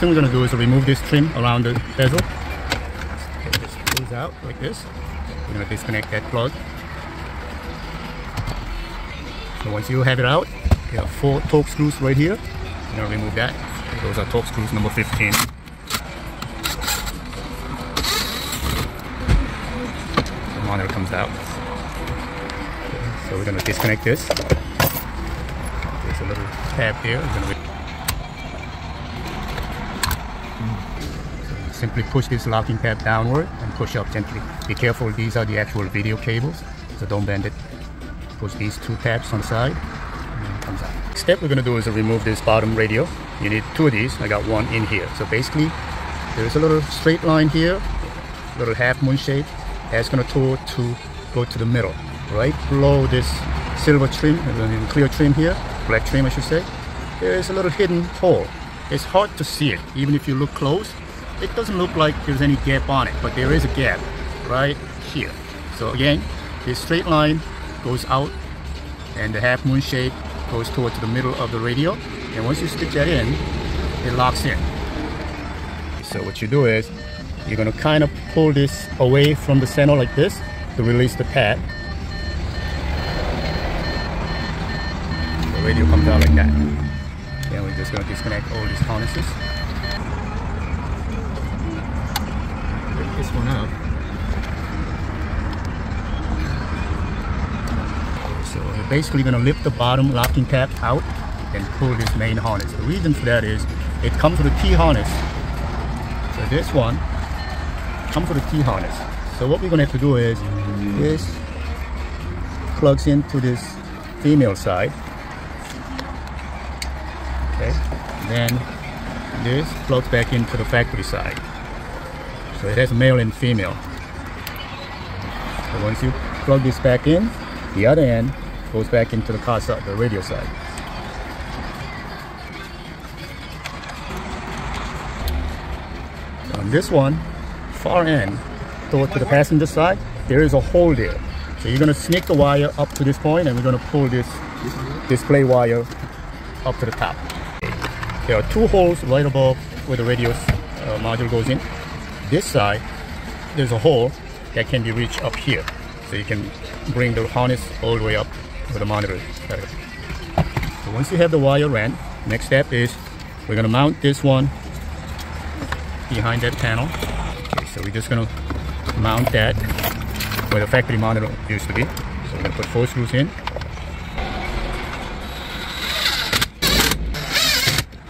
thing we're going to do is remove this trim around the bezel. Take this screws out like this. We're going to disconnect that plug. So once you have it out, you have 4 torque screws right here. You're going to remove that. Those are torque screws number 15. The monitor comes out. So we're going to disconnect this. There's a little tab here. So simply push this locking tab downward and push up gently. Be careful, these are the actual video cables, so don't bend it. Push these 2 tabs on the side and it comes out. Next step we're going to do is to remove this bottom radio. You need 2 of these. I got 1 in here. So basically there's a little straight line here, little half moon shape. That's going to go to the middle, right below this silver trim, clear trim here, black trim I should say. There's a little hidden hole. It's hard to see it, even if you look close. It doesn't look like there's any gap on it, but there is a gap right here. So again, this straight line goes out and the half moon shape goes towards the middle of the radio, and once you stick that in, it locks in. So what you do is you're going to kind of pull this away from the center like this to release the pad. The radio comes out like that. Then we're just going to disconnect all these harnesses. Pick this one up. So we're basically going to lift the bottom locking tab out and pull this main harness. The reason for that is it comes with a T harness. So this one comes with a T harness. So what we're going to have to do is this plugs into this female side. Okay. Then this plugs back into the factory side. So it has male and female. So once you plug this back in, the other end goes back into the car side, the radio side. On this one, far end, toward to the passenger side, there is a hole there. So you're going to sneak the wire up to this point, and we're going to pull this display wire up to the top. There are 2 holes right above where the radio module goes in. This side, there's a hole that can be reached up here. So you can bring the harness all the way up where the monitor is. So once you have the wire ran, next step is we're going to mount this one behind that panel. Okay, so we're just going to mount that where the factory monitor used to be. So we're going to put 4 screws in.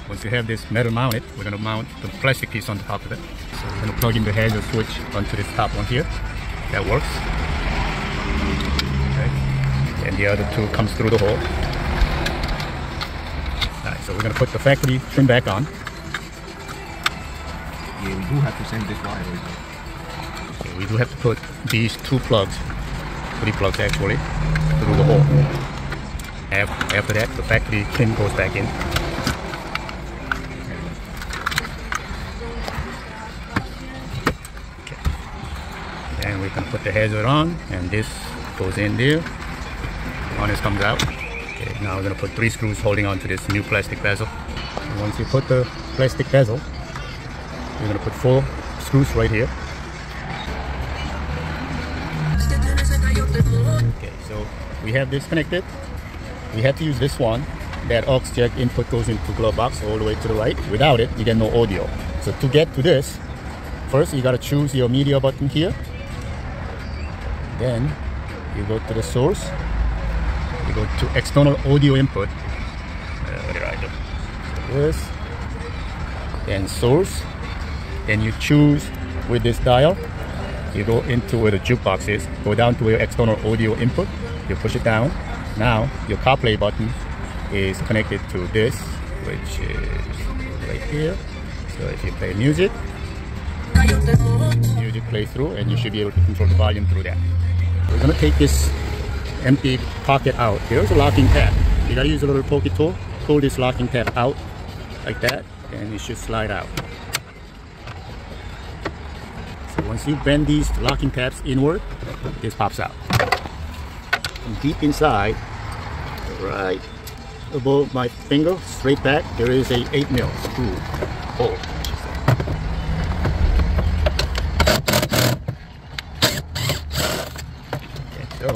Once you have this metal mounted, we're going to mount the plastic piece on the top of it. So we're going to plug in the hazard switch onto this top one here. That works. Okay. And the other 2 comes through the hole. Alright, so we're going to put the factory trim back on. Yeah, we do have to send this wire over. So we do have to put these 2 plugs, 3 plugs actually, through the hole. After that, the factory trim goes back in. And we can put the hazard on, and this goes in there. The harness comes out. Okay, now we're going to put 3 screws holding on to this new plastic bezel. And once you put the plastic bezel, we're going to put 4 screws right here. Okay, so we have this connected. We have to use this one. That aux jack input goes into glove box all the way to the right. Without it, you get no audio. So to get to this, first you got to choose your media button here. Then you go to the source, you go to external audio input, what did I do? So this, then source, then you choose with this dial, you go into where the jukebox is, go down to your external audio input, you push it down. Now your CarPlay button is connected to this, which is right here. So if you play music plays through, and you should be able to control the volume through that. We're going to take this empty pocket out. Here's a locking tab. You got to use a little poke tool, pull this locking tab out like that, and it should slide out. So once you bend these locking tabs inward, this pops out. And deep inside, right above my finger, straight back, there is a 8mm screw hole. So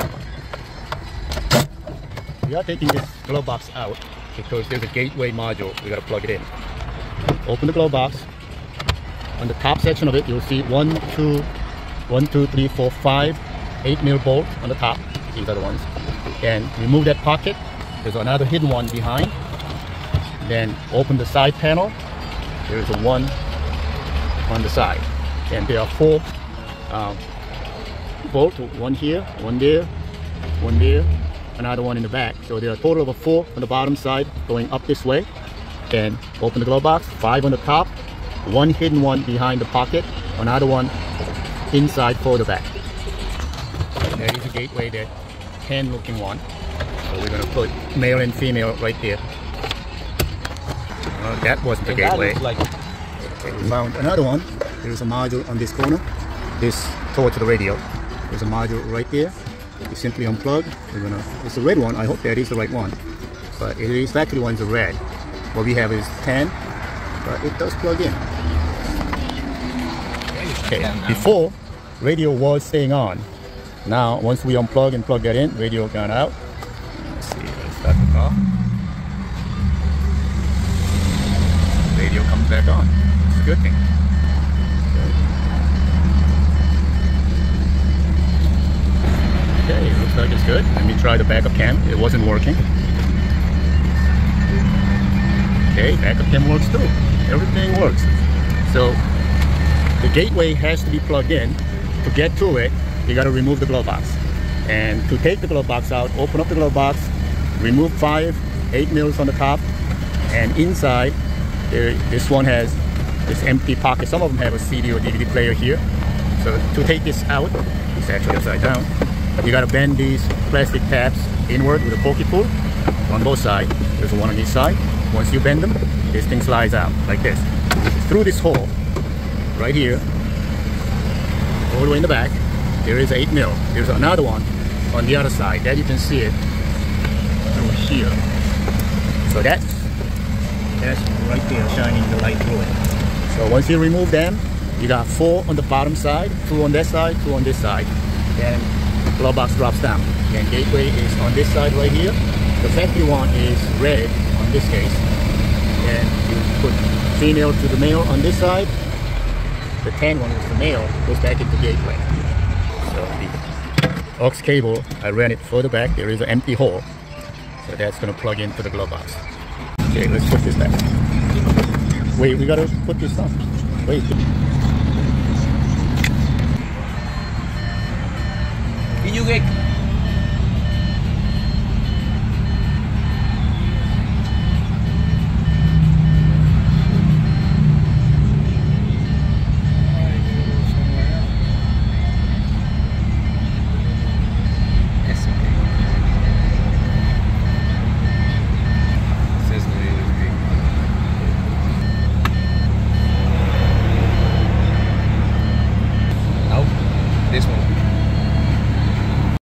we are taking this glove box out because there's a gateway module. We gotta plug it in. Open the glove box. On the top section of it, you'll see 1, 2, 3, 4, 5, 8mm bolt on the top. These are the ones. And remove that pocket. There's another hidden one behind. Then open the side panel. There's a one on the side. And there are 4 bolts. One here, one there, one there, another one in the back. So there are a total of 4 on the bottom side going up this way. And open the glove box. 5 on the top. One hidden one behind the pocket. Another one inside for the back. And there is a gateway there. 10 looking one. So we're going to put male and female right there. That wasn't the gateway. Okay, we found another one. There's a module on this corner. This towards the radio. There's a module right there. You simply unplug. It's a red one. I hope that is the right one. But it is factory one's a red. What we have is 10, but it does plug in. Okay, before radio was staying on. Now once we unplug and plug that in, radio gone out. Let's see, let's start the car. Radio comes back on. It's a good thing. Okay, looks like it's good. Let me try the backup cam. It wasn't working. Okay, backup cam works too. Everything works. So the gateway has to be plugged in. To get to it, you got to remove the glove box. And to take the glove box out, open up the glove box, remove 5 8mm on the top, and inside this one has this empty pocket. Some of them have a CD or DVD player here. So to take this out, it's actually upside down. You got to bend these plastic tabs inward with a pokey pull on both sides. There's one on each side. Once you bend them, this thing slides out like this. Through this hole right here, all the way in the back, there is 8mm. There's another one on the other side that you can see it through here. So that's right there, shining the light through it. So once you remove them, you got 4 on the bottom side, 2 on that side, 2 on this side. Then the glove box drops down. And gateway is on this side right here. The factory one is red on this case. And you put female to the male on this side. The 10 one with the male goes back into gateway. So the aux cable, I ran it further back. There is an empty hole. So that's going to plug into the glove box. Okay, let's put this back. Wait, we got to put this on. Wait. Can you get